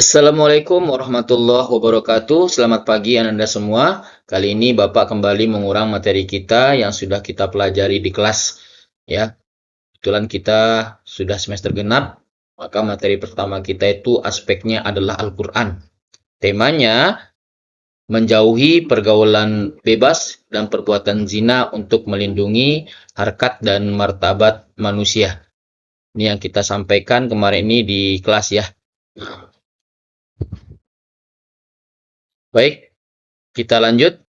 Assalamualaikum warahmatullahi wabarakatuh. Selamat pagi Anda semua. Kali ini Bapak kembali mengulang materi kita yang sudah kita pelajari di kelas. Ya, kebetulan kita sudah semester genap, maka materi pertama kita itu aspeknya adalah Al-Quran. Temanya menjauhi pergaulan bebas dan perbuatan zina untuk melindungi harkat dan martabat manusia. Ini yang kita sampaikan kemarin ini di kelas ya. Baik, kita lanjut.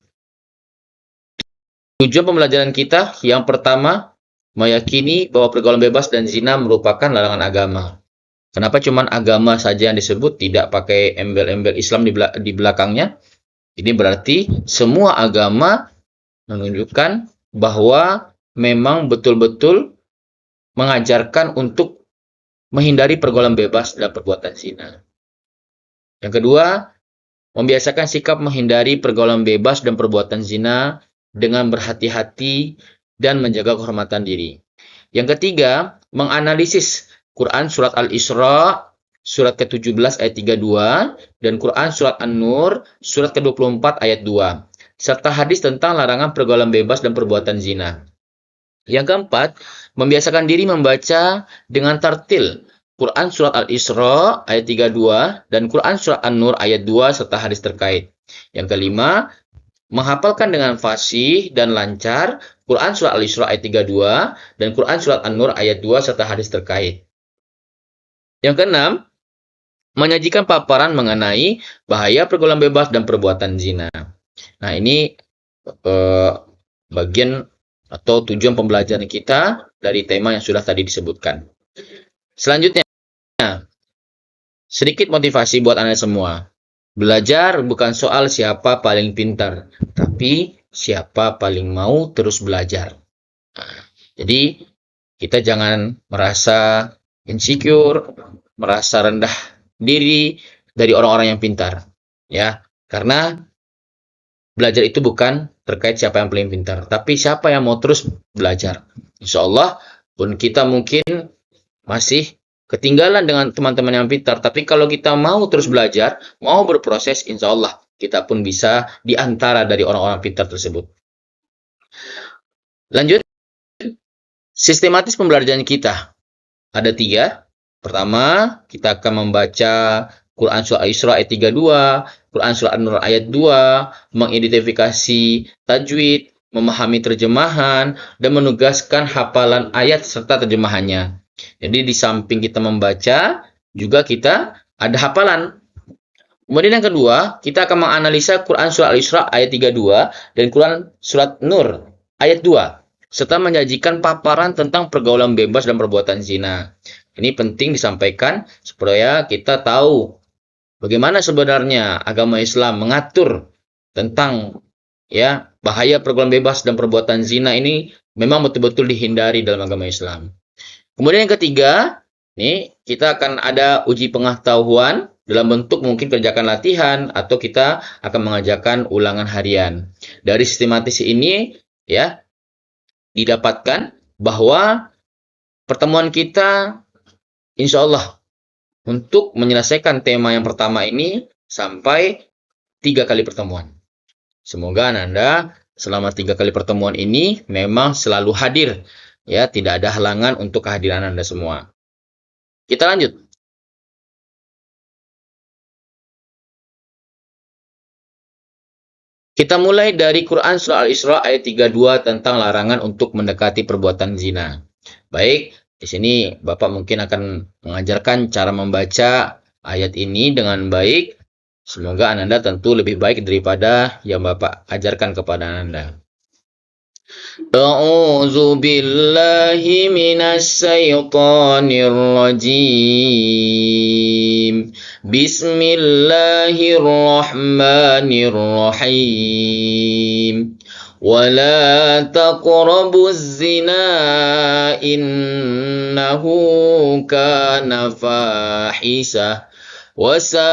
Tujuan pembelajaran kita yang pertama, meyakini bahwa pergaulan bebas dan zina merupakan larangan agama. Kenapa cuman agama saja yang disebut, tidak pakai embel-embel Islam di belakangnya? Ini berarti semua agama menunjukkan bahwa memang betul-betul mengajarkan untuk menghindari pergaulan bebas dan perbuatan zina. Yang kedua, membiasakan sikap menghindari pergaulan bebas dan perbuatan zina dengan berhati-hati dan menjaga kehormatan diri. Yang ketiga, menganalisis Quran Surat Al-Isra, Surat ke-17 ayat 32, dan Quran Surat An-Nur, Surat ke-24 ayat 2, serta hadis tentang larangan pergaulan bebas dan perbuatan zina. Yang keempat, membiasakan diri membaca dengan tartil Quran Surat Al-Isra ayat 32 dan Quran Surat An-Nur ayat 2 serta hadis terkait. Yang kelima, menghafalkan dengan fasih dan lancar Quran Surat Al-Isra ayat 32 dan Quran Surat An-Nur ayat 2 serta hadis terkait. Yang keenam, menyajikan paparan mengenai bahaya pergaulan bebas dan perbuatan zina. Nah, ini bagian atau tujuan pembelajaran kita dari tema yang sudah tadi disebutkan. Selanjutnya, sedikit motivasi buat Anda semua. Belajar bukan soal siapa paling pintar, tapi siapa paling mau terus belajar. Jadi, kita jangan merasa insecure, merasa rendah diri dari orang-orang yang pintar. Ya, karena belajar itu bukan terkait siapa yang paling pintar, tapi siapa yang mau terus belajar. Insya Allah, pun kita mungkin masih ketinggalan dengan teman-teman yang pintar, tapi kalau kita mau terus belajar, mau berproses, insya Allah kita pun bisa di antara dari orang-orang pintar tersebut. Lanjut, sistematis pembelajaran kita ada 3. Pertama, kita akan membaca Quran Surah Al-Isra ayat 32, Quran Surah An-Nur ayat 2, mengidentifikasi tajwid, memahami terjemahan, dan menugaskan hafalan ayat serta terjemahannya. Jadi di samping kita membaca, juga kita ada hafalan. Kemudian yang kedua, kita akan menganalisa Quran Surah Al-Isra ayat 32 dan Quran Surat Nur ayat 2, serta menyajikan paparan tentang pergaulan bebas dan perbuatan zina. Ini penting disampaikan supaya kita tahu bagaimana sebenarnya agama Islam mengatur tentang bahaya pergaulan bebas dan perbuatan zina ini memang betul-betul dihindari dalam agama Islam. Kemudian yang ketiga, nih kita akan ada uji pengetahuan dalam bentuk mungkin kerjakan latihan atau kita akan mengajarkan ulangan harian. Dari sistematis ini ya didapatkan bahwa pertemuan kita insya Allah untuk menyelesaikan tema yang pertama ini sampai 3 kali pertemuan. Semoga Anda selama 3 kali pertemuan ini memang selalu hadir, ya, tidak ada halangan untuk kehadiran Anda semua. Kita lanjut. Kita mulai dari Quran Surah Al-Isra ayat 32 tentang larangan untuk mendekati perbuatan zina. Baik, di sini Bapak mungkin akan mengajarkan cara membaca ayat ini dengan baik. Semoga Anda tentu lebih baik daripada yang Bapak ajarkan kepada Anda. A'udzu billahi minasy syaithanir rajim. Bismillahirrahmanirrahim. ولا تقربوا الزنا إنه كان فاحشة وساء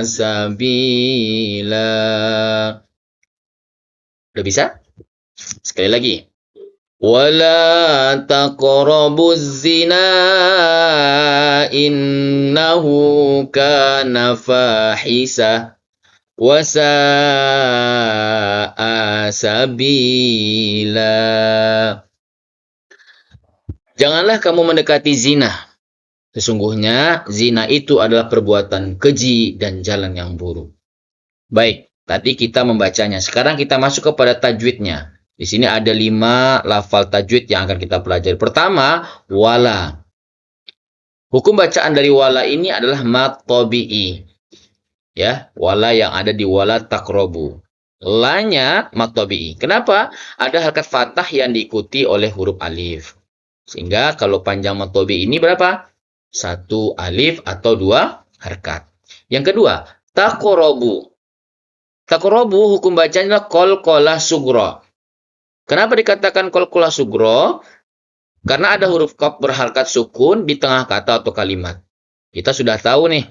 سبيلا. Udah bisa? Sekali lagi. Wala taqrabuz zina innahu kana fahisah wa sa'a sabila. Janganlah kamu mendekati zina. Sesungguhnya zina itu adalah perbuatan keji dan jalan yang buruk. Baik, tadi kita membacanya. Sekarang kita masuk kepada tajwidnya. Di sini ada 5 lafal tajwid yang akan kita pelajari. Pertama, wala. Hukum bacaan dari wala ini adalah mat tabi'i. Ya, wala yang ada di wala taqrabu. La-nya mat tabi'i. Kenapa? Ada harakat fathah yang diikuti oleh huruf alif. Sehingga kalau panjang mat tabi'i ini berapa? 1 alif atau 2 harakat. Yang kedua, taqrabu. Taqrabu hukum bacanya adalah qalqalah sugro. Kenapa dikatakan qalqalah sugro? Karena ada huruf qaf berharakat sukun di tengah kata atau kalimat. Kita sudah tahu nih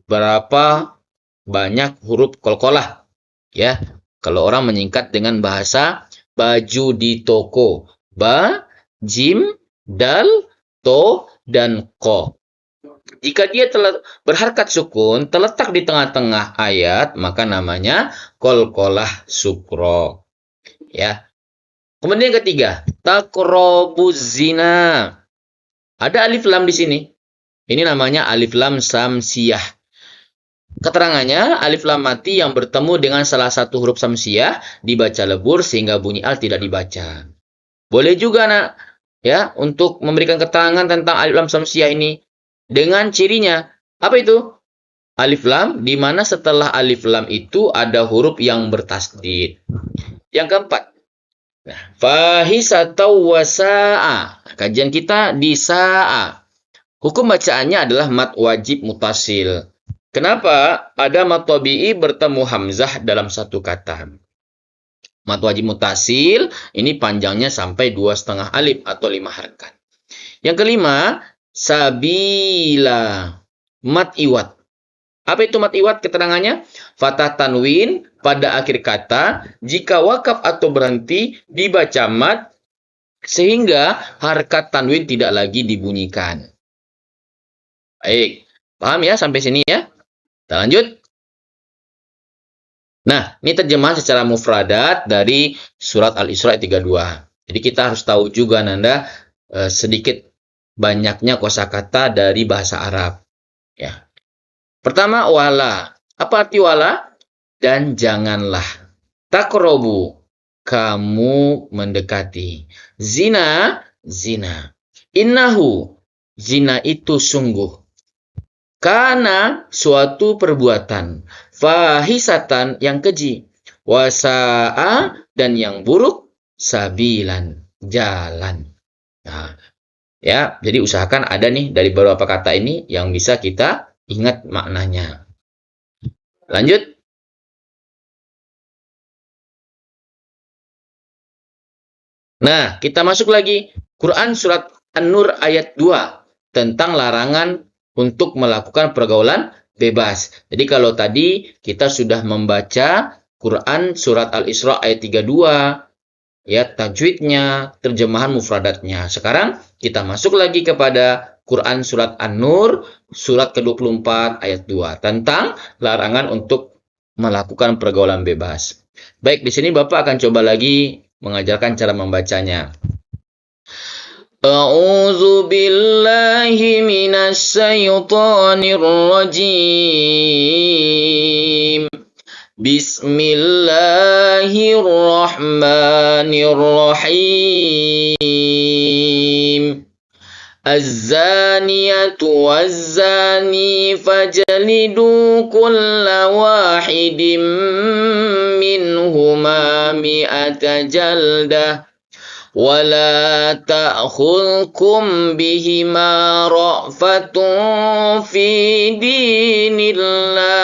berapa banyak huruf qalqalah. Ya, kalau orang menyingkat dengan bahasa baju di toko. Ba, jim, dal, to, dan ko. Jika dia berharakat sukun, terletak di tengah-tengah ayat, maka namanya qalqalah sukro. Ya. Kemudian yang ketiga, taqrabuz zina. Ada alif lam di sini. Ini namanya alif lam samsiyah. Keterangannya, alif lam mati yang bertemu dengan salah satu huruf samsiyah dibaca lebur sehingga bunyi al tidak dibaca. Boleh juga ya, untuk memberikan keterangan tentang alif lam samsiyah ini dengan cirinya. Apa itu? Alif lam, di mana setelah alif lam itu ada huruf yang bertasdid. Yang keempat, fahisatau wa sa'a. Kajian kita di sa'a. Hukum bacaannya adalah mat wajib mutasil. Kenapa? Ada mat tabi'i bertemu hamzah dalam satu kata. Mat wajib mutasil, ini panjangnya sampai 2,5 alif atau 5 harakat. Yang kelima, sabila. Mat iwat. Apa itu mat iwat? Keterangannya, fathah tanwin pada akhir kata, jika wakaf atau berhenti, dibaca mat, sehingga harakat tanwin tidak lagi dibunyikan. Baik, paham ya sampai sini ya? Kita lanjut. Nah, ini terjemahan secara mufradat dari surat Al-Isra ayat 32. Jadi kita harus tahu juga Nanda sedikit banyaknya kosakata dari bahasa Arab. Ya. Pertama, wala. Apa arti wala? Dan janganlah. Taqrabu, kamu mendekati. Zina, zina. Innahu, zina itu sungguh. Karena suatu perbuatan. Fahisatan, yang keji. Wasa'a, dan yang buruk. Sabilan, jalan. Nah, ya, jadi usahakan ada nih dari beberapa kata ini yang bisa kita ingat maknanya. Lanjut. Nah, kita masuk lagi. Quran surat An-Nur ayat 2 tentang larangan untuk melakukan pergaulan bebas. Jadi kalau tadi kita sudah membaca Quran surat Al-Isra ayat 32, ya tajwidnya, terjemahan mufradatnya. Sekarang kita masuk lagi kepada Quran surat An-Nur surat ke-24 ayat 2 tentang larangan untuk melakukan pergaulan bebas. Baik, di sini Bapak akan coba lagi mengajarkan cara membacanya. A'udzu billahi minasy syaithanir rajim. Bismillahirrahmanirrahim. Az-zaniyatu waz-zani fajlidu kulla wahidin minhuma mi'ata jaldah wala ta'khudhukum bihima ra'fatun fi dinillah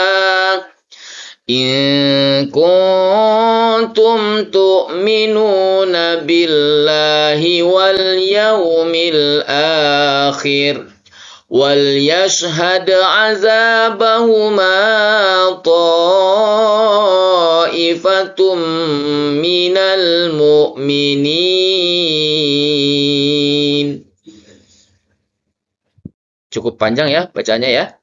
in kuntum tu'minuna billahi wal yawmil akhir وَلْيَشْهَدْ عَذَابَهُمَا طَائِفَةٌ مِّنَ الْمُؤْمِنِينَ. Cukup panjang ya bacanya ya.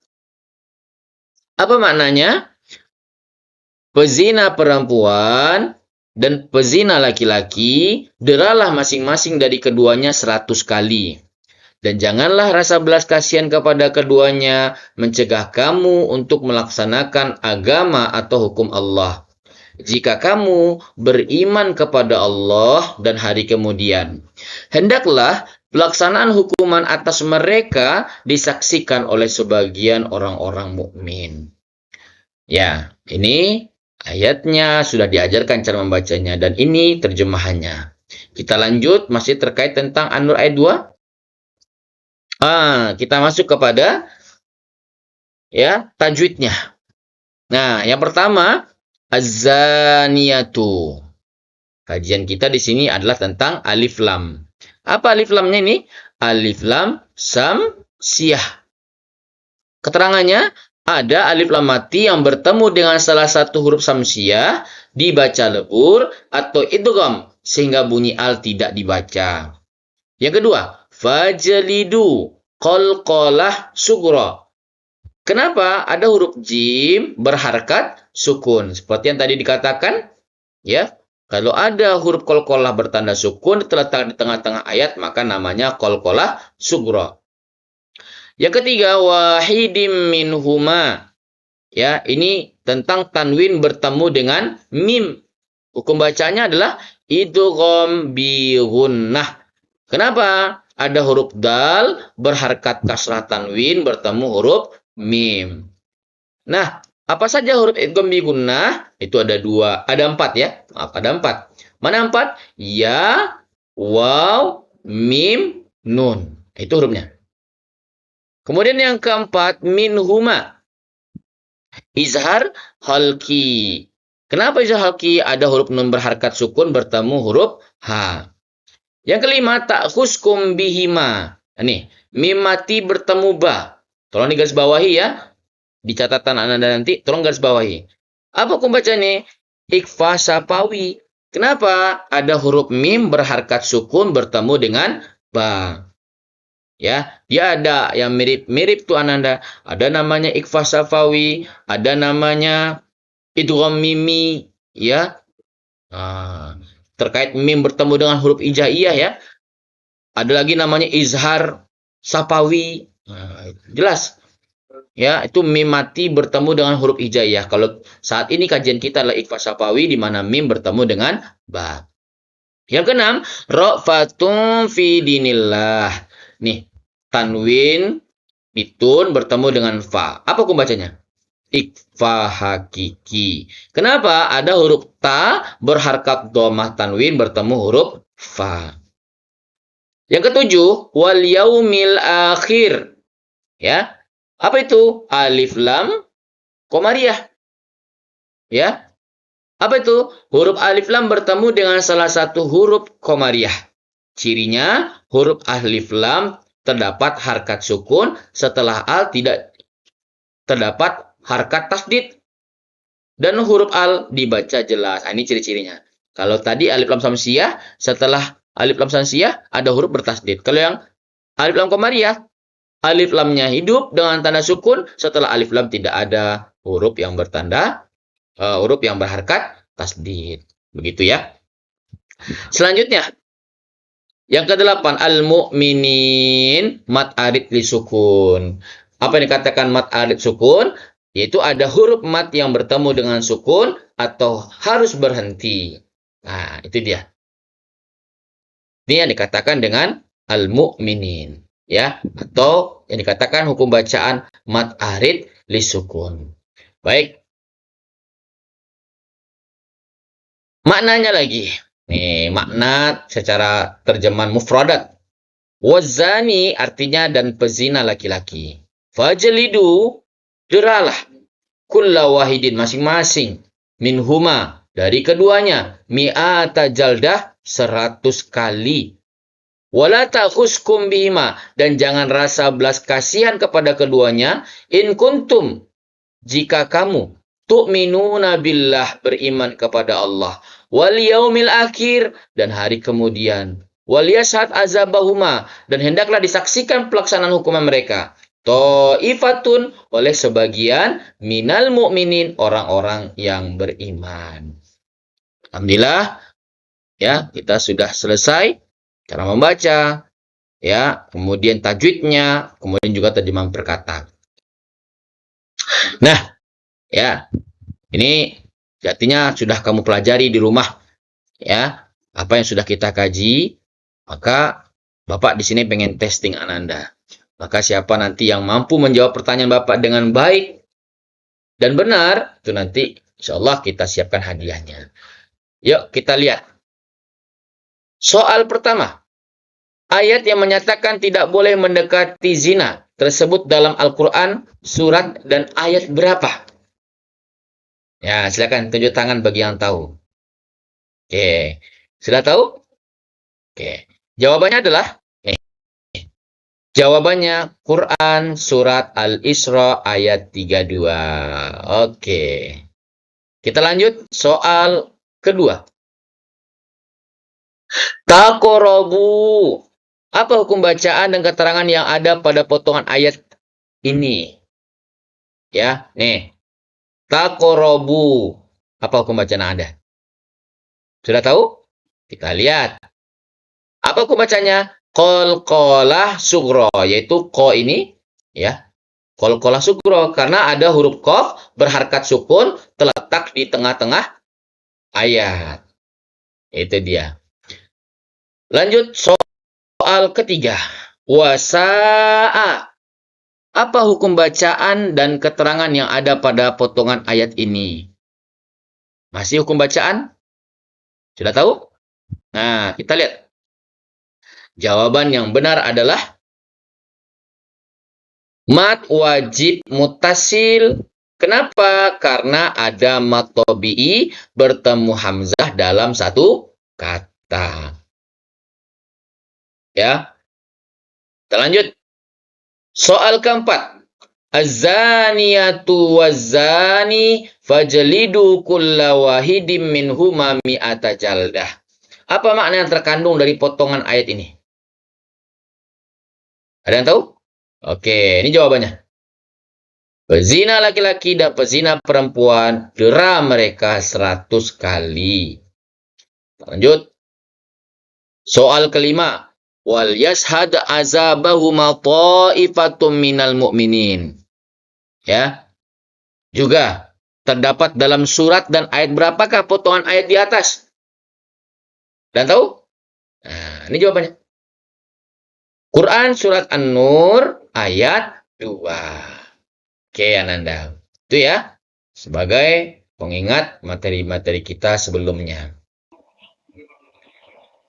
Apa maknanya? Pezina perempuan dan pezina laki-laki, deralah masing-masing dari keduanya 100 kali. Dan janganlah rasa belas kasihan kepada keduanya mencegah kamu untuk melaksanakan agama atau hukum Allah. Jika kamu beriman kepada Allah dan hari kemudian, hendaklah pelaksanaan hukuman atas mereka disaksikan oleh sebagian orang-orang mukmin. Ya, ini ayatnya sudah diajarkan cara membacanya dan ini terjemahannya. Kita lanjut masih terkait tentang An-Nur ayat 2. Kita masuk kepada ya tajwidnya. Nah, yang pertama az-zaniyatu. Kajian kita di sini adalah tentang alif lam. Apa alif lamnya ini? Alif lam samsiyah. Keterangannya ada alif lam mati yang bertemu dengan salah satu huruf samsiyah dibaca lebur atau idgham sehingga bunyi al tidak dibaca. Yang kedua, fajlidu qalqalah sughra. Kenapa ada huruf jim berharakat sukun? Seperti yang tadi dikatakan, ya. Kalau ada huruf qalqalah bertanda sukun terletak di tengah-tengah ayat, maka namanya qalqalah sughra. Yang ketiga, wahidim minhuma. Ya, ini tentang tanwin bertemu dengan mim. Hukum bacanya adalah idgham bi gunnah. Kenapa? Ada huruf dal berharakat kasrah tanwin bertemu huruf mim. Nah, apa saja huruf idgham bi gunnah? Itu ada 4 ya. Maaf, ada 4. Mana 4? Ya, waw, mim, nun. Itu hurufnya. Kemudian yang keempat, minhuma. Izhar halki. Kenapa izhar halki? Ada huruf nun berharakat sukun bertemu huruf ha. Yang kelima, ta'khuskum bihima. Ini, mim mati bertemu ba. Tolong digaris bawahi ya. Di catatan Anda nanti, tolong garis bawahi. Apa hukum baca ini? Ikhfa syafawi. Kenapa? Ada huruf mim berharakat sukun bertemu dengan ba. Ya, dia ada yang mirip-mirip tuh Ananda. Ada namanya ikhfa syafawi, ada namanya idgham mimi, ya. Terkait mim bertemu dengan huruf hijaiyah ya. Ada lagi namanya izhar syafawi. Jelas. Ya, itu mim mati bertemu dengan huruf hijaiyah. Kalau saat ini kajian kita adalah ikhfa syafawi di mana mim bertemu dengan ba. Yang keenam, ra'fatun fi dinillah. Nih, tanwin mitun bertemu dengan fa. Apa hukum bacanya? Ikhfa hakiki. Kenapa? Ada huruf ta berharakat dhammah tanwin bertemu huruf fa. Yang ketujuh, wal yaumil akhir. Ya. Apa itu? Alif lam qamariyah. Ya. Apa itu? Huruf alif lam bertemu dengan salah satu huruf qamariyah. Cirinya huruf alif lam terdapat harakat sukun, setelah al tidak terdapat harakat tasdid. Dan huruf al dibaca jelas. Ini ciri-cirinya. Kalau tadi alif lam samsiyah, setelah alif lam samsiyah ada huruf bertasdid. Kalau yang alif lam qamariyah, alif lamnya hidup dengan tanda sukun, setelah alif lam tidak ada huruf yang huruf yang berharakat tasdid. Begitu ya. Selanjutnya, yang ke-8, al-mu'minin mat arid li sukun. Apa yang dikatakan mat arid sukun? Yaitu ada huruf mat yang bertemu dengan sukun atau harus berhenti. Nah, itu dia. Ini yang dikatakan dengan al-mu'minin. Ya, atau yang dikatakan hukum bacaan mat arid li sukun. Baik. Maknanya lagi. Nih, makna secara terjemahan mufradat. Wazani artinya dan pezina laki-laki. Fajlidu, deralah. Kulla wahidin masing-masing. Minhuma, dari keduanya. Mi'ata jaldah, 100 kali. Wala ta'khuskum bihima, dan jangan rasa belas kasihan kepada keduanya. In kuntum, jika kamu tu'minuna billah, beriman kepada Allah, wal yaumil akhir, dan hari kemudian, wal yashhad azabahuma, dan hendaklah disaksikan pelaksanaan hukuman mereka, ta'ifatun, oleh sebagian, minal mu'minin, orang-orang yang beriman. Alhamdulillah, ya, kita sudah selesai cara membaca, ya, kemudian tajwidnya, kemudian juga terjemahan perkata. Nah, ya, ini artinya sudah kamu pelajari di rumah, ya, apa yang sudah kita kaji. Maka Bapak di sini pengen testing Ananda. Maka siapa nanti yang mampu menjawab pertanyaan Bapak dengan baik dan benar, itu nanti insya Allah kita siapkan hadiahnya. Yuk kita lihat. Soal pertama. Ayat yang menyatakan tidak boleh mendekati zina tersebut dalam Al-Quran, surat dan ayat berapa? Ya, silakan tunjuk tangan bagi yang tahu. Oke, sudah tahu? Oke, jawabannya adalah jawabannya Quran surat Al-Isra ayat 32. Oke. Kita lanjut soal kedua. Taqrabu. Apa hukum bacaan dan keterangan yang ada pada potongan ayat ini? Ya, nih. Taqrabu. Apa hukum bacaan yang ada? Sudah tahu? Kita lihat. Apa hukum bacanya? Qalqalah sugro, yaitu ko ini, ya. Qalqalah sugro, karena ada huruf qaf berharkat sukun terletak di tengah-tengah ayat. Itu dia. Lanjut soal ketiga. Wasa'a. Apa hukum bacaan dan keterangan yang ada pada potongan ayat ini? Masih hukum bacaan? Sudah tahu? Nah, kita lihat. Jawaban yang benar adalah mat wajib mutasil. Kenapa? Karena ada mat tabi'i bertemu hamzah dalam satu kata. Ya. Kita lanjut. Soal keempat. Az-zaniyatu waz-zani fajlidu kulla wahidim minhuma mi'ata jaldah. Apa makna yang terkandung dari potongan ayat ini? Ada yang tahu? Oke, ini jawabannya. Pezina laki-laki dan pezina perempuan, dera mereka 100 kali. Lanjut. Soal kelima. Wal yashhad azabahuma ta'ifatum minal mu'minin. Ya. Juga terdapat dalam surat dan ayat berapakah potongan ayat di atas? Dan tahu? Nah, ini jawabannya. Quran surat An-Nur ayat 2. Oke, Ananda. Itu ya, sebagai pengingat materi-materi kita sebelumnya.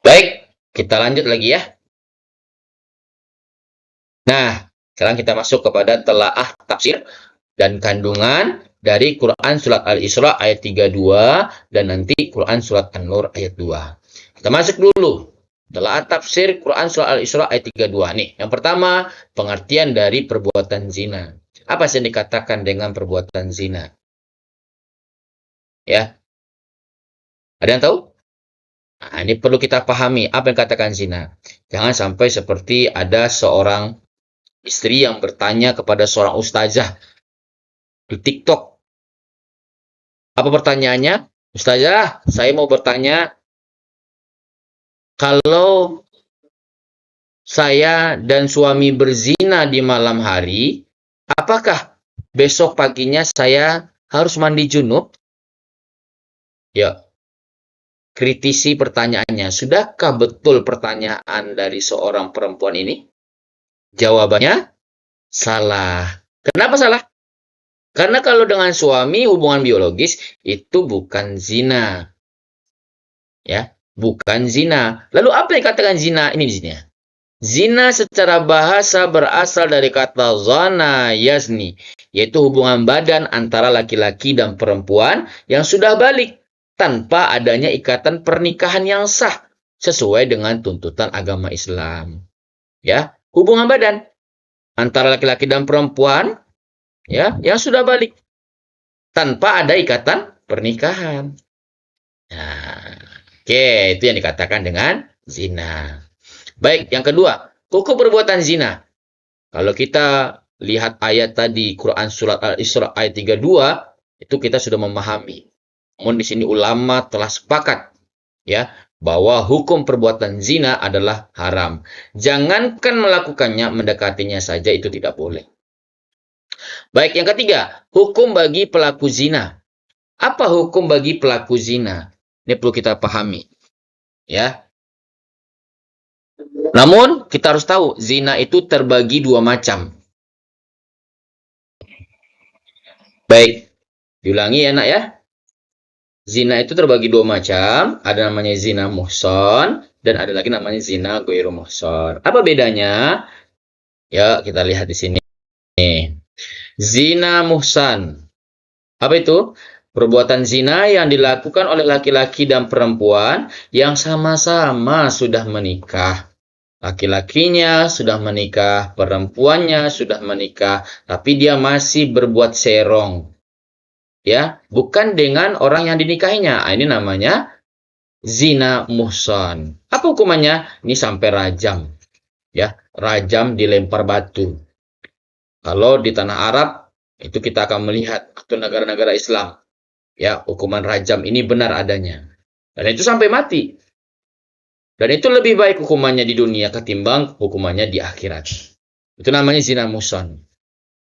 Baik, kita lanjut lagi ya. Nah, sekarang kita masuk kepada telaah tafsir dan kandungan dari Quran surat Al-Isra ayat 32 dan nanti Quran surat An-Nur ayat 2. Kita masuk dulu. Telaah tafsir Quran surah Al-Isra ayat 32 nih. Yang pertama, pengertian dari perbuatan zina. Apa yang dikatakan dengan perbuatan zina? Ya. Ada yang tahu? Nah, ini perlu kita pahami apa yang katakan zina. Jangan sampai seperti ada seorang istri yang bertanya kepada seorang ustazah di TikTok. Apa pertanyaannya? Ustazah, saya mau bertanya, kalau saya dan suami berzina di malam hari, apakah besok paginya saya harus mandi junub? Ya, kritisi pertanyaannya. Sudahkah betul pertanyaan dari seorang perempuan ini? Jawabannya, salah. Kenapa salah? Karena kalau dengan suami hubungan biologis itu bukan zina. Ya. Bukan zina. Lalu apa yang dikatakan zina? Ini di sini. Zina secara bahasa berasal dari kata zana yazni, yaitu hubungan badan antara laki-laki dan perempuan yang sudah balik tanpa adanya ikatan pernikahan yang sah. sesuai dengan tuntutan agama Islam. Ya, hubungan badan antara laki-laki dan perempuan ya yang sudah balik tanpa ada ikatan pernikahan. Nah, oke, itu yang dikatakan dengan zina. Baik, yang kedua, hukum perbuatan zina. Kalau kita lihat ayat tadi Quran surat Al-Isra ayat 32, itu kita sudah memahami. Namun di sini ulama telah sepakat ya bahwa hukum perbuatan zina adalah haram. Jangankan melakukannya, mendekatinya saja itu tidak boleh. Baik, yang ketiga, hukum bagi pelaku zina. Apa hukum bagi pelaku zina? Ini perlu kita pahami. Ya. Namun, kita harus tahu, zina itu terbagi dua macam. Baik, diulangi ya nak ya. Zina itu terbagi dua macam. Ada namanya zina muhson, dan ada lagi namanya zina ghairu muhson. Apa bedanya? Ya, kita lihat di sini. Zina muhsan. Apa itu? Perbuatan zina yang dilakukan oleh laki-laki dan perempuan yang sama-sama sudah menikah. Laki-lakinya sudah menikah, perempuannya sudah menikah, tapi dia masih berbuat serong. Ya, bukan dengan orang yang dinikahinya. Ini namanya zina muhsan. Apa hukumannya? Ini sampai rajam. Ya, rajam dilempar batu. Kalau di tanah Arab itu kita akan melihat atau negara-negara Islam. Ya, hukuman rajam ini benar adanya. Dan itu sampai mati. Dan itu lebih baik hukumannya di dunia ketimbang hukumannya di akhirat. Itu namanya zina muhsan.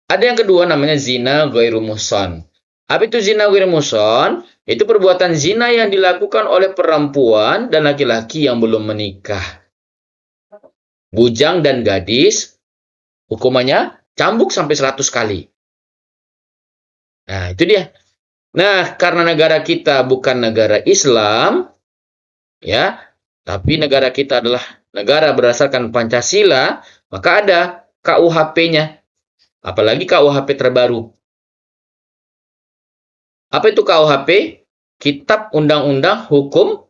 Ada yang kedua namanya zina ghairu muhsan. Apa itu zina ghairu muhsan? Itu perbuatan zina yang dilakukan oleh perempuan dan laki-laki yang belum menikah. Bujang dan gadis, hukumannya cambuk sampai 100 kali. Nah, itu dia. Nah, karena negara kita bukan negara Islam, ya, tapi negara kita adalah negara berdasarkan Pancasila, maka ada KUHP-nya. Apalagi KUHP terbaru. Apa itu KUHP? Kitab Undang-Undang Hukum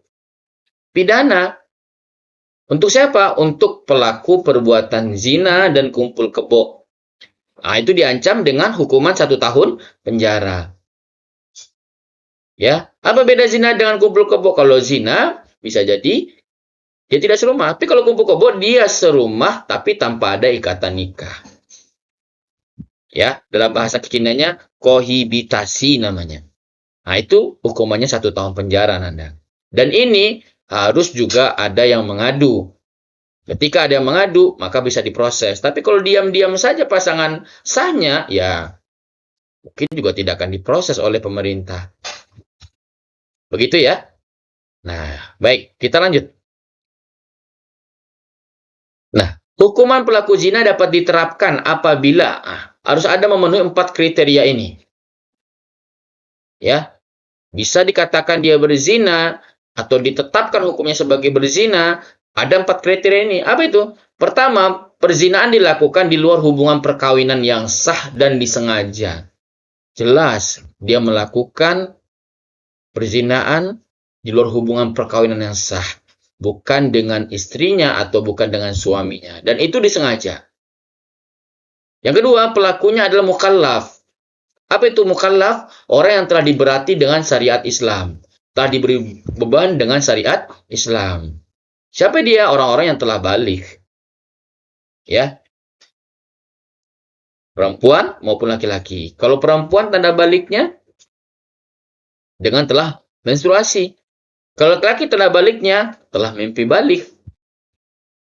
Pidana. Untuk siapa? Untuk pelaku perbuatan zina dan kumpul kebo. Nah, itu diancam dengan hukuman 1 tahun penjara. Ya, apa beda zina dengan kumpul kebo? Kalau zina bisa jadi dia tidak serumah, tapi kalau kumpul kebo dia serumah tapi tanpa ada ikatan nikah. Ya, dalam bahasa kekinanya kohibitasi namanya. Nah, itu hukumannya 1 tahun penjara, Nanda. Dan ini harus juga ada yang mengadu. Ketika ada yang mengadu, maka bisa diproses. Tapi kalau diam-diam saja pasangan sahnya, ya mungkin juga tidak akan diproses oleh pemerintah. Begitu ya. Nah, baik, kita lanjut. Nah, hukuman pelaku zina dapat diterapkan apabila harus ada memenuhi 4 kriteria ini. Ya, bisa dikatakan dia berzina atau ditetapkan hukumnya sebagai berzina, ada 4 kriteria ini. Apa itu? Pertama, perzinaan dilakukan di luar hubungan perkawinan yang sah dan disengaja. Jelas, dia melakukan perzinaan di luar hubungan perkawinan yang sah. Bukan dengan istrinya atau bukan dengan suaminya. Dan itu disengaja. Yang kedua, pelakunya adalah mukallaf. Apa itu mukallaf? Orang yang telah diberati dengan syariat Islam. Telah diberi beban dengan syariat Islam. Siapa dia? Orang-orang yang telah balik. Ya. Perempuan maupun laki-laki. Kalau perempuan tanda baliknya dengan telah menstruasi. Kalau laki-laki tanda baliknya telah mimpi balik.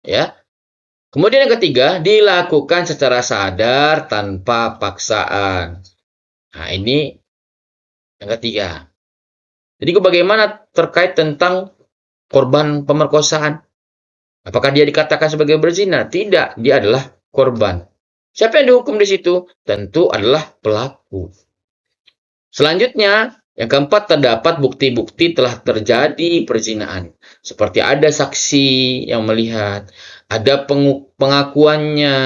Ya. Kemudian yang ketiga, dilakukan secara sadar tanpa paksaan. Nah, ini yang ketiga. Jadi bagaimana terkait tentang korban pemerkosaan? Apakah dia dikatakan sebagai berzina? Tidak, dia adalah korban. Siapa yang dihukum di situ? Tentu adalah pelaku. Selanjutnya, yang keempat, terdapat bukti-bukti telah terjadi perzinaan. Seperti ada saksi yang melihat, ada pengakuannya,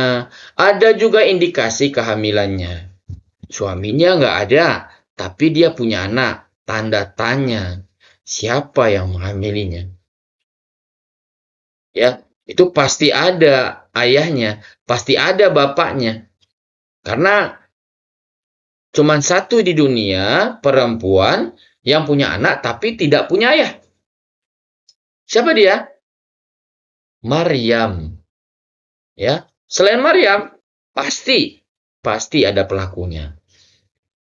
ada juga indikasi kehamilannya. Suaminya nggak ada, tapi dia punya anak. Tanda tanya, siapa yang menghamilinya? Ya, itu pasti ada ayahnya, pasti ada bapaknya. Karena cuman satu di dunia perempuan yang punya anak tapi tidak punya ayah. Siapa dia? Maryam. Ya, selain Maryam, pasti ada pelakunya.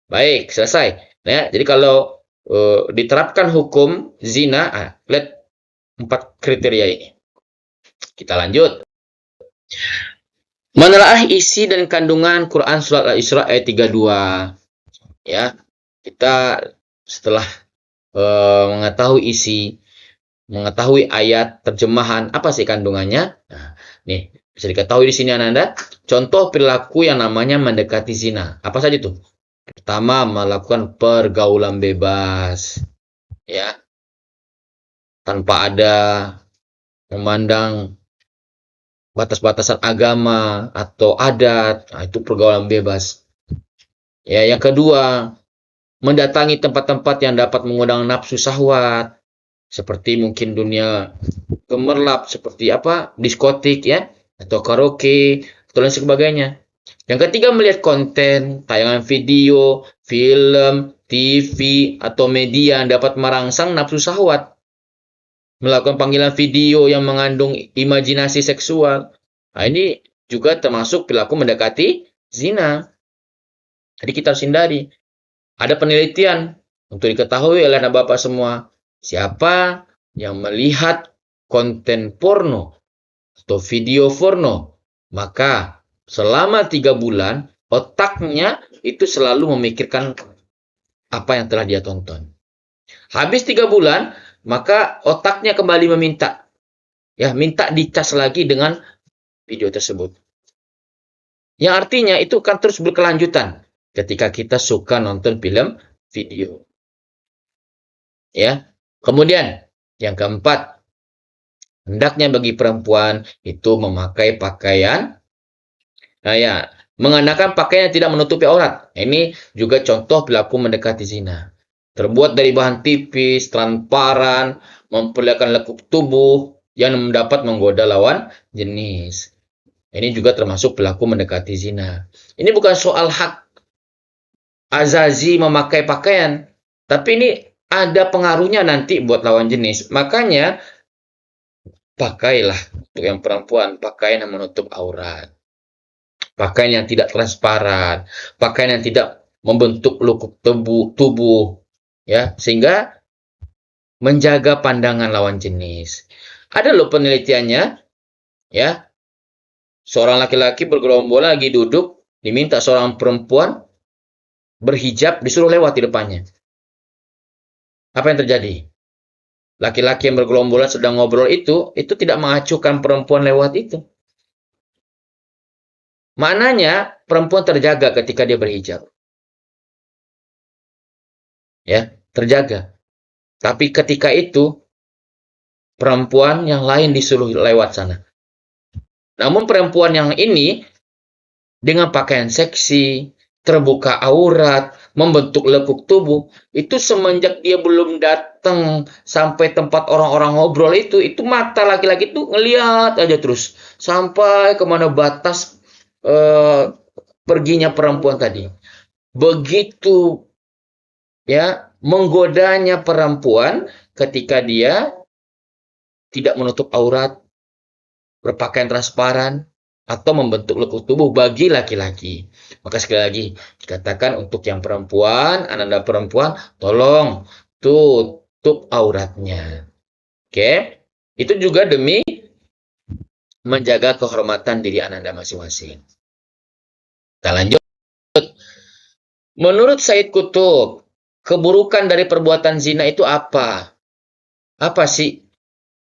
Baik, selesai. Ya, jadi kalau diterapkan hukum zina, lihat 4 kriteria ini. Kita lanjut. Menelaah isi dan kandungan Quran Surat Al-Isra ayat 32. Ya, kita setelah mengetahui isi, mengetahui ayat, terjemahan, apa sih kandungannya? Nah, nih, bisa diketahui di sini Ananda. Contoh perilaku yang namanya mendekati zina. Apa saja itu? Pertama, melakukan pergaulan bebas, ya, tanpa ada memandang batas-batasan agama atau adat. Nah, itu pergaulan bebas. Ya, yang kedua, mendatangi tempat-tempat yang dapat mengundang nafsu syahwat, seperti mungkin dunia gemerlap, seperti apa, diskotik ya, atau karaoke, atau lain sebagainya. Yang ketiga, melihat konten, tayangan video, film, TV, atau media yang dapat merangsang nafsu syahwat. Melakukan panggilan video yang mengandung imajinasi seksual. Nah, ini juga termasuk perilaku mendekati zina. Jadi kita harus hindari. Ada penelitian untuk diketahui oleh anak bapak semua. Siapa yang melihat konten porno atau video porno, maka selama 3 bulan otaknya itu selalu memikirkan apa yang telah dia tonton. Habis 3 bulan, maka otaknya kembali meminta. Ya, minta dicas lagi dengan video tersebut. Yang artinya itu akan terus berkelanjutan ketika kita suka nonton film video. Ya. Kemudian, yang keempat, hendaknya bagi perempuan itu memakai pakaian, ya, mengenakan pakaian yang tidak menutupi aurat. Ini juga contoh perilaku mendekati zina. Terbuat dari bahan tipis, transparan, memperlihatkan lekuk tubuh yang dapat menggoda lawan jenis. Ini juga termasuk perilaku mendekati zina. Ini bukan soal hak azazi memakai pakaian, tapi ini ada pengaruhnya nanti buat lawan jenis. Makanya pakailah untuk yang perempuan pakaian yang menutup aurat, pakaian yang tidak transparan, pakaian yang tidak membentuk lekuk tubuh, ya, sehingga menjaga pandangan lawan jenis. Ada loh penelitiannya, ya, seorang laki-laki bergerombolan lagi duduk, diminta seorang perempuan berhijab disuruh lewat di depannya. Apa yang terjadi? Laki-laki yang bergerombolan sedang ngobrol itu tidak mengacuhkan perempuan lewat itu. Maknanya perempuan terjaga ketika dia berhijab. Ya, terjaga. Tapi ketika itu perempuan yang lain disuruh lewat sana. Namun perempuan yang ini dengan pakaian seksi, terbuka aurat, membentuk lekuk tubuh, itu semenjak dia belum datang sampai tempat orang-orang ngobrol itu mata laki-laki itu ngelihat aja terus sampai kemana batas perginya perempuan tadi. Begitu ya menggodanya perempuan ketika dia tidak menutup aurat, berpakaian transparan, atau membentuk lekuk tubuh bagi laki-laki. Maka sekali lagi dikatakan untuk yang perempuan, ananda perempuan, tolong tutup auratnya. Oke? Itu juga demi menjaga kehormatan diri ananda masing-masing. Kita lanjut. Menurut Said Kutub, keburukan dari perbuatan zina itu apa? Apa sih?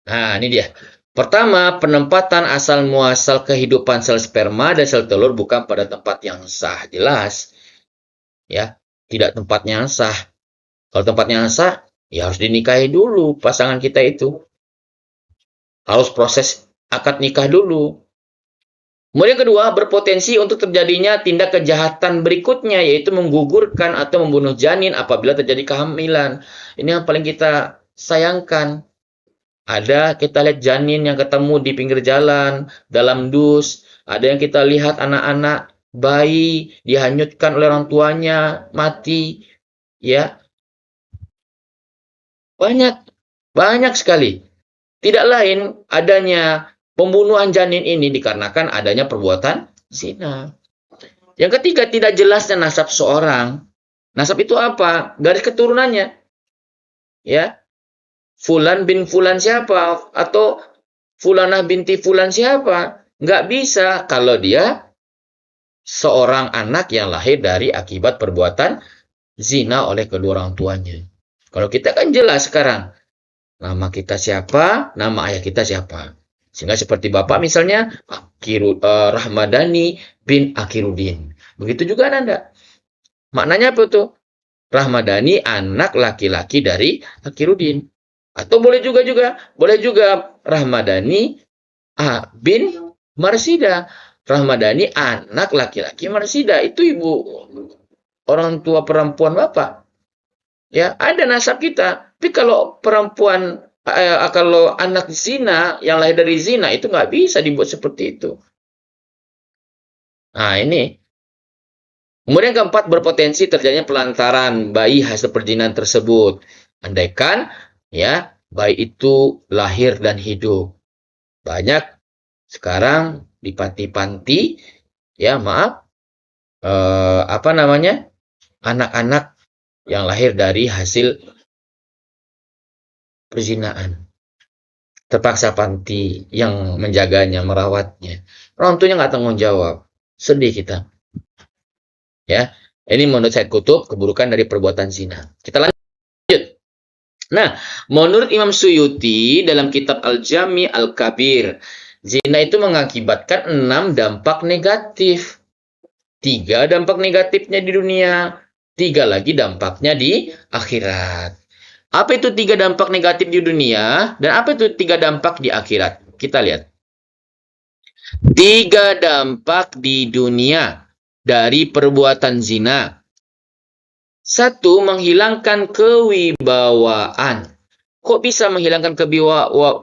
Nah, ini dia. Pertama, penempatan asal muasal kehidupan sel sperma dan sel telur bukan pada tempat yang sah, jelas. Ya, tidak tempatnya yang sah. Kalau tempatnya yang sah, ya harus dinikahi dulu pasangan kita itu. Harus proses akad nikah dulu. Kemudian kedua, berpotensi untuk terjadinya tindak kejahatan berikutnya, yaitu menggugurkan atau membunuh janin apabila terjadi kehamilan. Ini yang paling kita sayangkan. Ada kita lihat janin yang ketemu di pinggir jalan, dalam dus. Ada yang kita lihat anak-anak bayi dihanyutkan oleh orang tuanya, mati. Ya, banyak, banyak sekali. Tidak lain adanya pembunuhan janin ini dikarenakan adanya perbuatan zina. Yang ketiga, tidak jelasnya nasab seorang. Nasab itu apa? Garis keturunannya. Ya, Fulan bin Fulan siapa? Atau Fulanah binti Fulan siapa? Nggak bisa kalau dia seorang anak yang lahir dari akibat perbuatan zina oleh kedua orang tuanya. Kalau kita kan jelas sekarang, nama kita siapa, nama ayah kita siapa. Sehingga seperti bapak misalnya, Rahmadani bin Akhiruddin. Begitu juga Anda. Maknanya apa tuh? Rahmadani anak laki-laki dari Akhiruddin. Atau boleh juga Rahmadani bin Marsida. Rahmadani anak laki-laki Marsida. Itu ibu orang tua perempuan bapak. Ya, ada nasab kita. Tapi kalau perempuan kalau anak zina yang lahir dari zina itu nggak bisa dibuat seperti itu. Nah, ini. Kemudian keempat, berpotensi terjadinya pelantaran bayi hasil perjinan tersebut. Andaikan ya bayi itu lahir dan hidup. Banyak sekarang di panti-panti, ya maaf, apa namanya, anak-anak yang lahir dari hasil perzinaan. Terpaksa panti yang menjaganya, merawatnya. Orang tuanya nggak tanggung jawab. Sedih kita. Ya, ini menurut Said Qutb keburukan dari perbuatan zina. Kita lanjut. Nah, menurut Imam Suyuti dalam kitab Al-Jami Al-Kabir, zina itu mengakibatkan 6 dampak negatif. 3 dampak negatifnya di dunia, 3 lagi dampaknya di akhirat. Apa itu 3 dampak negatif di dunia dan apa itu 3 dampak di akhirat? Kita lihat. 3 dampak di dunia dari perbuatan zina. 1, menghilangkan kewibawaan. Kok bisa menghilangkan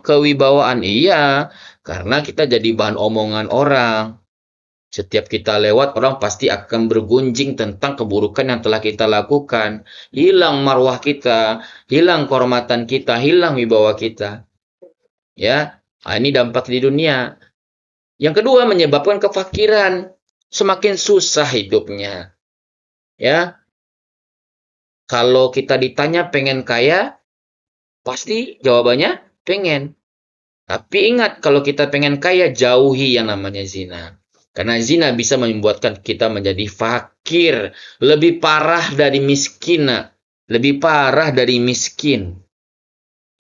kewibawaan? Iya, karena kita jadi bahan omongan orang. Setiap kita lewat, orang pasti akan bergunjing tentang keburukan yang telah kita lakukan. Hilang marwah kita, hilang kehormatan kita, hilang wibawa kita. Ya, ini dampak di dunia. Yang kedua, menyebabkan kefakiran. Semakin susah hidupnya. Ya, kalau kita ditanya pengen kaya, pasti jawabannya pengen. Tapi ingat, kalau kita pengen kaya, jauhi yang namanya zina. Karena zina bisa membuatkan kita menjadi fakir. Lebih parah dari miskin. Lebih parah dari miskin.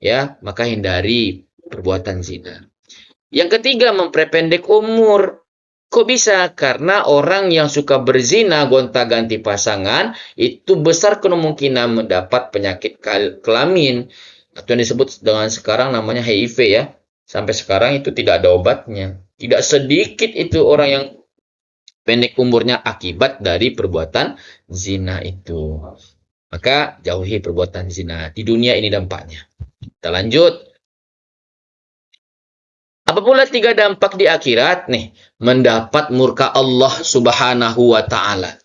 Ya, maka hindari perbuatan zina. Yang ketiga, memperpendek umur. Kok bisa? Karena orang yang suka berzina, gonta-ganti pasangan, itu besar kemungkinan mendapat penyakit kelamin. Atau yang disebut dengan sekarang namanya HIV ya. Sampai sekarang itu tidak ada obatnya. Tidak sedikit itu orang yang pendek umurnya akibat dari perbuatan zina itu. Maka jauhi perbuatan zina. Di dunia ini dampaknya. Kita lanjut. Apa pula 3 dampak di akhirat? Nih, mendapat murka Allah Subhanahu wa Ta'ala.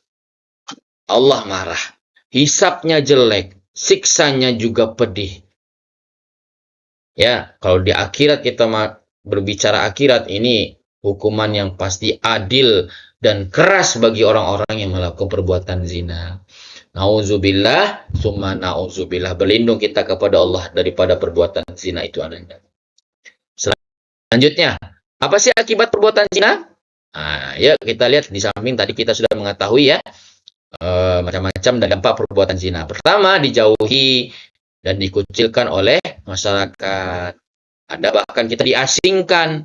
Allah marah. Hisapnya jelek, siksanya juga pedih. Ya, kalau di akhirat kita berbicara akhirat, ini hukuman yang pasti adil dan keras bagi orang-orang yang melakukan perbuatan zina. Nauzubillah, summa nauzubillah. Berlindung kita kepada Allah daripada perbuatan zina itu adanya. Selanjutnya, apa sih akibat perbuatan zina? Nah, ya kita lihat di samping tadi kita sudah mengetahui ya macam-macam dampak perbuatan zina. Pertama, dijauhi dan dikucilkan oleh masyarakat. Ada bahkan kita diasingkan,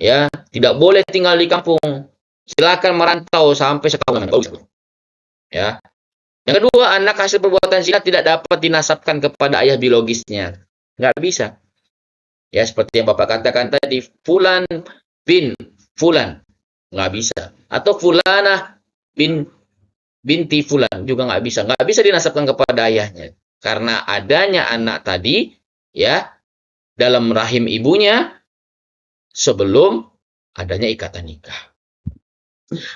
ya tidak boleh tinggal di kampung. Silakan merantau sampai setahun. Ya. Yang kedua, anak hasil perbuatan zina tidak dapat dinasabkan kepada ayah biologisnya. Nggak bisa. Ya, seperti yang Bapak katakan tadi, Fulan bin Fulan. Nggak bisa. Atau Fulanah binti Fulan. Juga nggak bisa. Nggak bisa dinasabkan kepada ayahnya. Karena adanya anak tadi, ya, dalam rahim ibunya sebelum adanya ikatan nikah.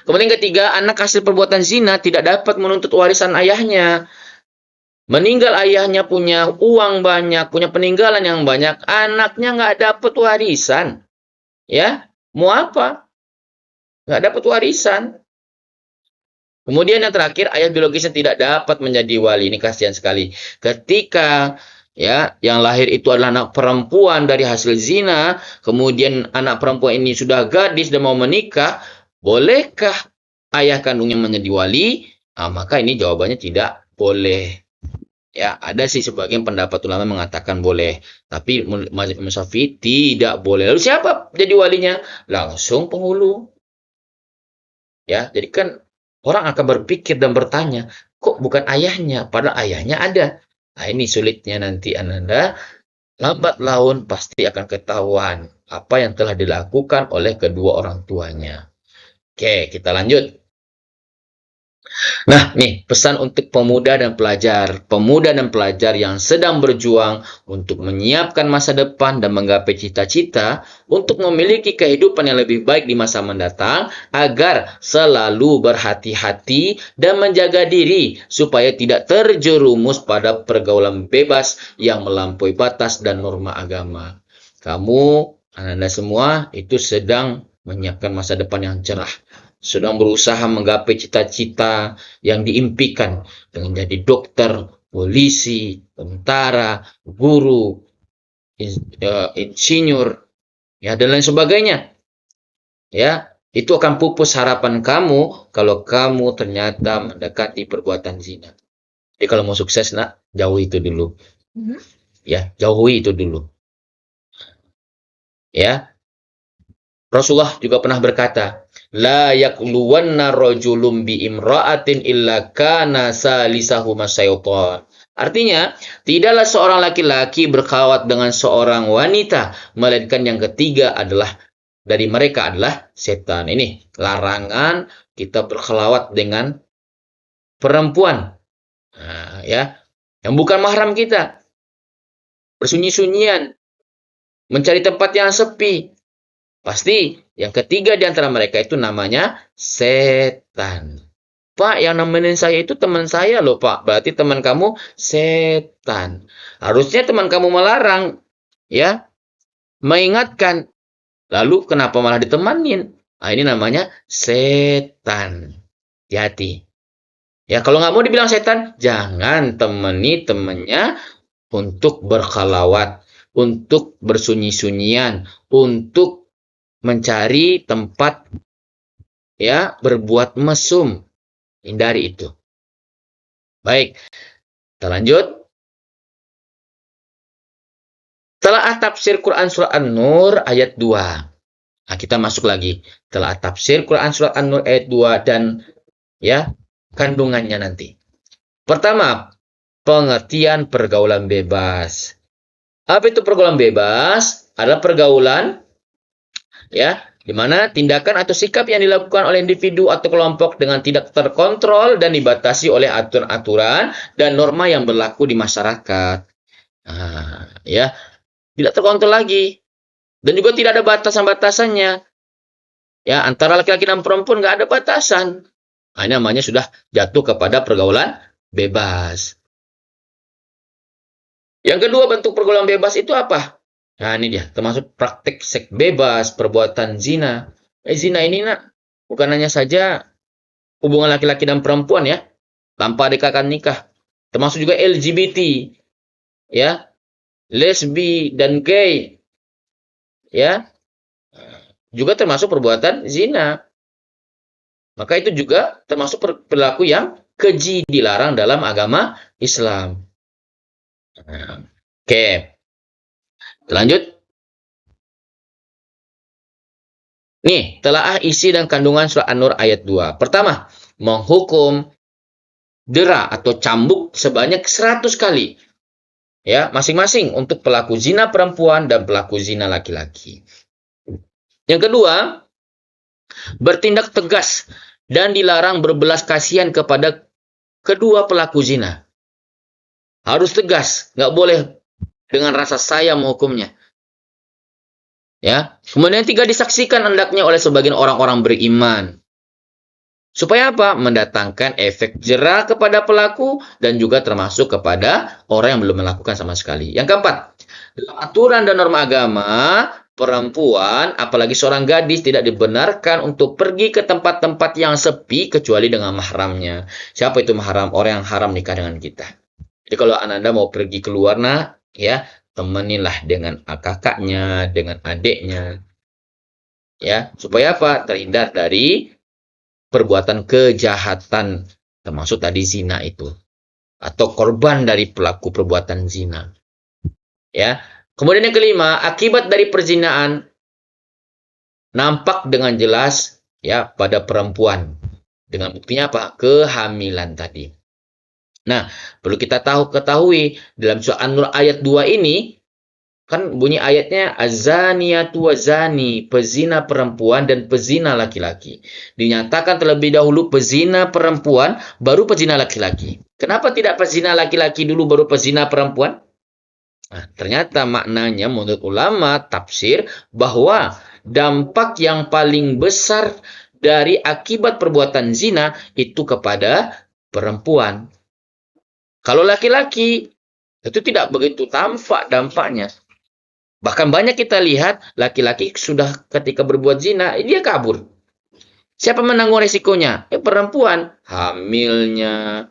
Kemudian ketiga, anak hasil perbuatan zina tidak dapat menuntut warisan ayahnya. Meninggal ayahnya punya uang banyak, punya peninggalan yang banyak, anaknya nggak dapat warisan. Ya, mau apa? Nggak dapat warisan. Kemudian yang terakhir, ayah biologisnya tidak dapat menjadi wali. Ini kasihan sekali. Ketika yang lahir itu adalah anak perempuan dari hasil zina, kemudian anak perempuan ini sudah gadis dan mau menikah, bolehkah ayah kandungnya menjadi wali? Maka ini jawabannya tidak boleh. Ya, ada sih sebagian pendapat ulama mengatakan boleh, tapi mazhab Imam Syafi'i tidak boleh. Lalu siapa jadi walinya? Langsung penghulu. Ya, jadi kan orang akan berpikir dan bertanya, kok bukan ayahnya? Padahal ayahnya ada. Nah, ini sulitnya nanti Ananda. Lambat laun pasti akan ketahuan apa yang telah dilakukan oleh kedua orang tuanya. Oke, kita lanjut. Nah, nih pesan untuk pemuda dan pelajar. Pemuda dan pelajar yang sedang berjuang untuk menyiapkan masa depan dan menggapai cita-cita untuk memiliki kehidupan yang lebih baik di masa mendatang, agar selalu berhati-hati dan menjaga diri supaya tidak terjerumus pada pergaulan bebas yang melampaui batas dan norma agama. Kamu, Anda semua itu sedang menyiapkan masa depan yang cerah, sedang berusaha menggapai cita-cita yang diimpikan dengan jadi dokter, polisi, tentara, guru, insinyur, ya dan lain sebagainya. Ya, itu akan pupus harapan kamu kalau kamu ternyata mendekati perbuatan zina. Jadi kalau mau sukses, nak, jauhi itu dulu. Ya, jauhi itu dulu. Ya. Rasulullah juga pernah berkata, la yakluwanna rajulun bi imra'atin illa kana salisahuma syaitan. Artinya, tidaklah seorang laki-laki berkhawat dengan seorang wanita, melainkan yang ketiga adalah dari mereka adalah setan. Ini larangan kita berkhalwat dengan perempuan. Nah, ya, yang bukan mahram kita. Bersunyi-sunyian, mencari tempat yang sepi. Pasti yang ketiga di antara mereka itu namanya setan. Pak, yang nemenin saya itu teman saya loh, Pak. Berarti teman kamu setan. Harusnya teman kamu melarang, ya, mengingatkan. Lalu kenapa malah ditemanin? Nah, ini namanya setan. Hati-hati. Ya, kalau nggak mau dibilang setan, jangan temani temannya untuk berkhalawat, untuk bersunyi-sunyian, untuk mencari tempat berbuat mesum. Hindari itu. Baik, kita lanjut. Telaah tafsir Quran Surah An-Nur ayat 2. Nah, kita masuk lagi. Telaah tafsir Quran Surah An-Nur ayat 2 dan kandungannya nanti. Pertama, pengertian pergaulan bebas. Apa itu pergaulan bebas? Adalah pergaulan di mana tindakan atau sikap yang dilakukan oleh individu atau kelompok dengan tidak terkontrol dan dibatasi oleh aturan-aturan dan norma yang berlaku di masyarakat. Tidak terkontrol lagi. Dan juga tidak ada batasan-batasannya. Ya, antara laki-laki dan perempuan nggak ada batasan. Nah, ini namanya sudah jatuh kepada pergaulan bebas. Yang kedua bentuk pergaulan bebas itu apa? Nah, ini dia, termasuk praktik seks bebas, perbuatan zina. Zina ini, nak, bukan hanya saja hubungan laki-laki dan perempuan ya, tanpa ada ikatan nikah. Termasuk juga LGBT, ya, lesbi dan gay, ya, juga termasuk perbuatan zina. Maka itu juga termasuk perilaku yang keji, dilarang dalam agama Islam. Oke. Lanjut. Nih, telaah isi dan kandungan surah An-Nur ayat 2. Pertama, menghukum dera atau cambuk sebanyak 100 kali. Ya, masing-masing untuk pelaku zina perempuan dan pelaku zina laki-laki. Yang kedua, bertindak tegas dan dilarang berbelas kasihan kepada kedua pelaku zina. Harus tegas, nggak boleh dengan rasa sayang menghukumnya. Ya. Kemudian 3, disaksikan hendaknya oleh sebagian orang-orang beriman. Supaya apa? Mendatangkan efek jerah kepada pelaku dan juga termasuk kepada orang yang belum melakukan sama sekali. Yang keempat, dalam aturan dan norma agama, perempuan, apalagi seorang gadis, tidak dibenarkan untuk pergi ke tempat-tempat yang sepi kecuali dengan mahramnya. Siapa itu mahram? Orang yang haram nikah dengan kita. Jadi kalau Anda mau pergi keluar, nah, ya, temanilah dengan kakaknya, dengan adiknya, ya, supaya apa? Terhindar dari perbuatan kejahatan, termasuk tadi zina itu, atau korban dari pelaku perbuatan zina. Ya. Kemudian yang kelima, akibat dari perzinaan nampak dengan jelas ya pada perempuan. Dengan buktinya apa? Kehamilan tadi. Nah, perlu kita ketahui dalam surah An-Nur ayat 2 ini kan bunyi ayatnya azaniyatu wazani, pezina perempuan dan pezina laki-laki. Dinyatakan terlebih dahulu pezina perempuan baru pezina laki-laki. Kenapa tidak pezina laki-laki dulu baru pezina perempuan? Nah, ternyata maknanya menurut ulama tafsir bahwa dampak yang paling besar dari akibat perbuatan zina itu kepada perempuan. Kalau laki-laki itu tidak begitu tampak dampaknya. Bahkan banyak kita lihat laki-laki sudah ketika berbuat zina, dia kabur. Siapa menanggung resikonya? Perempuan. Hamilnya,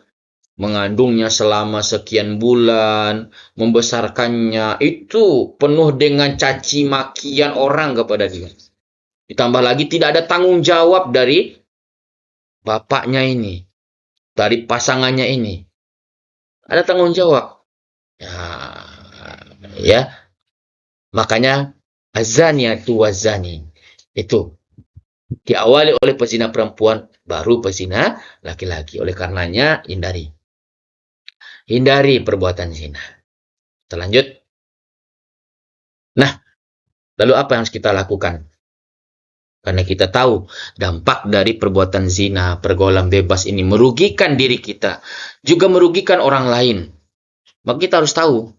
mengandungnya selama sekian bulan, membesarkannya, itu penuh dengan caci makian orang kepada dia. Ditambah lagi tidak ada tanggung jawab dari bapaknya ini, dari pasangannya ini. Ada tanggung jawab. Ya, ya. Makanya azaniyatu wazani. Itu diawali oleh pezina perempuan, baru pezina laki-laki. Oleh karenanya, hindari perbuatan zina. Kita lanjut. Nah, lalu apa yang harus kita lakukan? Karena kita tahu dampak dari perbuatan zina, pergaulan bebas ini merugikan diri kita, juga merugikan orang lain. Maka kita harus tahu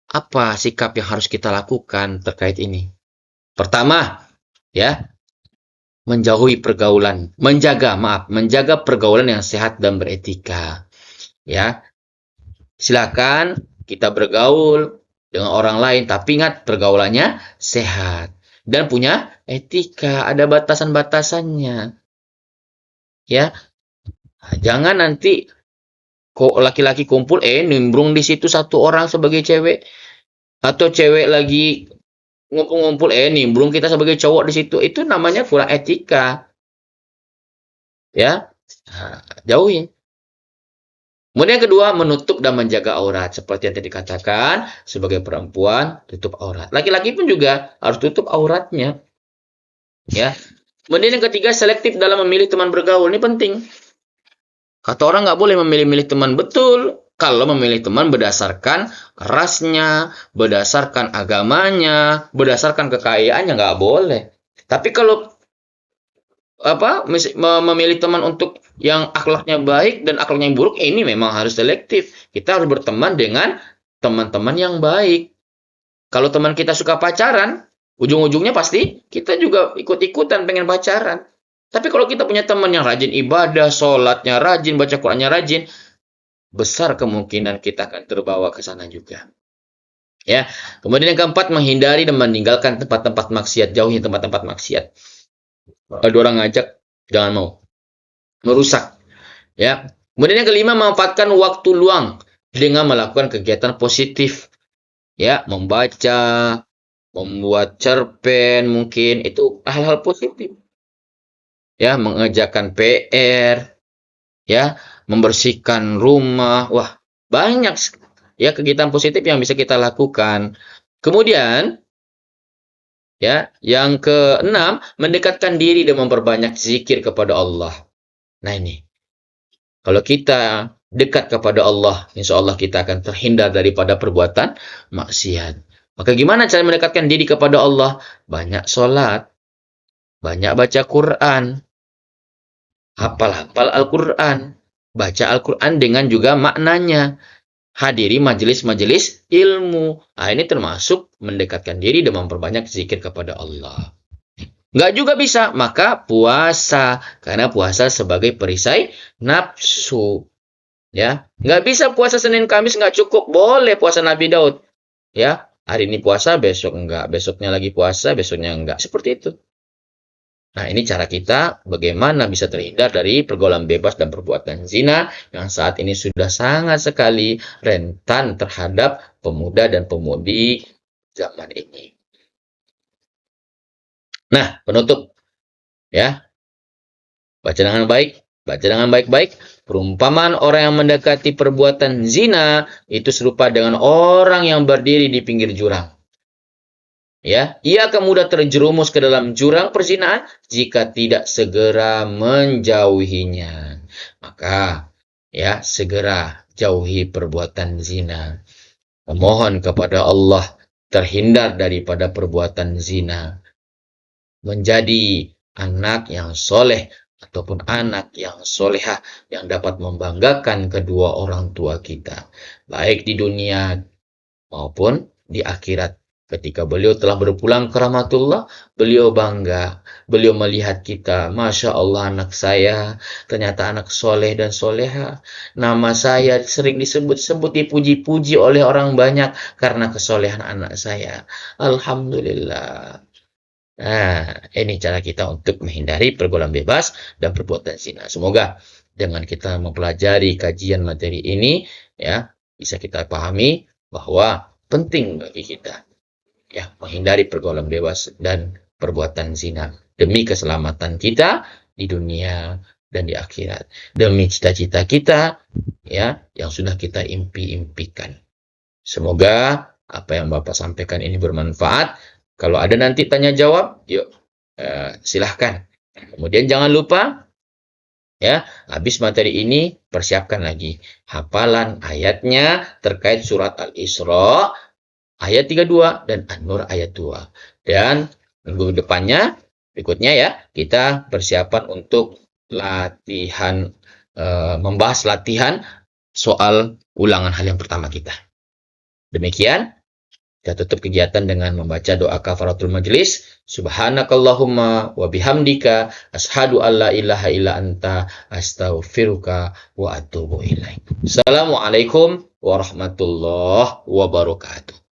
apa sikap yang harus kita lakukan terkait ini. Pertama, ya, menjauhi pergaulan, menjaga pergaulan yang sehat dan beretika. Ya, silakan kita bergaul dengan orang lain, tapi ingat pergaulannya sehat dan punya etika, ada batasan-batasannya. Ya, jangan nanti kok laki-laki kumpul nimbrung di situ satu orang sebagai cewek, atau cewek lagi ngumpul-ngumpul nimbrung kita sebagai cowok di situ, itu namanya kurang etika. Ya, jauhi. Kemudian yang kedua, menutup dan menjaga aurat. Seperti yang tadi dikatakan, sebagai perempuan, tutup aurat. Laki-laki pun juga harus tutup auratnya. Ya. Kemudian yang ketiga, selektif dalam memilih teman bergaul. Ini penting. Kata orang nggak boleh memilih-milih teman. Betul. Kalau memilih teman berdasarkan rasnya, berdasarkan agamanya, berdasarkan kekayaannya, nggak boleh. Tapi kalau memilih teman untuk yang akhlaknya baik dan akhlaknya yang buruk, ini memang harus selektif. Kita harus berteman dengan teman-teman yang baik. Kalau teman kita suka pacaran, ujung-ujungnya pasti kita juga ikut-ikutan pengen pacaran. Tapi kalau kita punya teman yang rajin ibadah, sholatnya rajin, baca Qur'annya rajin, besar kemungkinan kita akan terbawa ke sana juga. Ya. Kemudian yang keempat, menghindari dan meninggalkan tempat-tempat maksiat, jauhi tempat-tempat maksiat. Ada orang ngajak, jangan mau. Merusak. Ya. Kemudian yang kelima, memanfaatkan waktu luang dengan melakukan kegiatan positif. Ya, membaca, membuat cerpen mungkin, itu hal-hal positif. Ya, mengerjakan PR, ya, membersihkan rumah. Wah, banyak ya kegiatan positif yang bisa kita lakukan. Kemudian ya, yang keenam, mendekatkan diri dan memperbanyak zikir kepada Allah. Nah ini, kalau kita dekat kepada Allah, insya Allah kita akan terhindar daripada perbuatan maksiat. Maka gimana cara mendekatkan diri kepada Allah? Banyak sholat, banyak baca Quran, hafal-hafal Al-Quran, baca Al-Quran dengan juga maknanya. hadiri majelis-majelis ilmu. Nah, ini termasuk mendekatkan diri dan memperbanyak zikir kepada Allah. Nggak juga bisa, maka puasa. Karena puasa sebagai perisai nafsu. Ya, nggak bisa puasa Senin Kamis nggak cukup. Boleh puasa Nabi Daud. Ya, hari ini puasa, besok enggak. Besoknya lagi puasa, besoknya enggak. Seperti itu. Nah, ini cara kita bagaimana bisa terhindar dari pergaulan bebas dan perbuatan zina yang saat ini sudah sangat sekali rentan terhadap pemuda dan pemudi zaman ini. Nah, penutup ya. Baca dengan baik, baca dengan baik-baik. Perumpamaan orang yang mendekati perbuatan zina itu serupa dengan orang yang berdiri di pinggir jurang. Ya, ia akan mudah terjerumus ke dalam jurang perzinaan jika tidak segera menjauhinya. Maka, ya, segera jauhi perbuatan zina. Memohon kepada Allah terhindar daripada perbuatan zina. Menjadi anak yang soleh ataupun anak yang solehah yang dapat membanggakan kedua orang tua kita. Baik di dunia maupun di akhirat. Ketika beliau telah berpulang ke rahmatullah, beliau bangga. Beliau melihat kita, Masya Allah anak saya, ternyata anak soleh dan soleha. Nama saya sering disebut-sebut, dipuji-puji oleh orang banyak karena kesolehan anak saya. Alhamdulillah. Nah, ini cara kita untuk menghindari pergaulan bebas dan perbuatan zina. Semoga dengan kita mempelajari kajian materi ini, ya, bisa kita pahami bahwa penting bagi kita ya menghindari pergaulan bebas dan perbuatan zina demi keselamatan kita di dunia dan di akhirat, demi cita-cita kita ya yang sudah kita impi-impikan. Semoga apa yang Bapak sampaikan ini bermanfaat. Kalau ada nanti tanya jawab, yuk silahkan. Kemudian jangan lupa ya, habis materi ini persiapkan lagi hafalan ayatnya terkait surat Al-Isra ayat 32 dan An-Nur ayat 2. Dan minggu depannya, berikutnya ya, kita persiapan untuk latihan, membahas latihan soal ulangan hal yang pertama kita. Demikian, kita tutup kegiatan dengan membaca doa kafaratul majelis. Subhanakallahumma wa bihamdika ashadu an la ilaha illa anta astaghfiruka wa atubu ilaik. Assalamualaikum warahmatullahi wabarakatuh.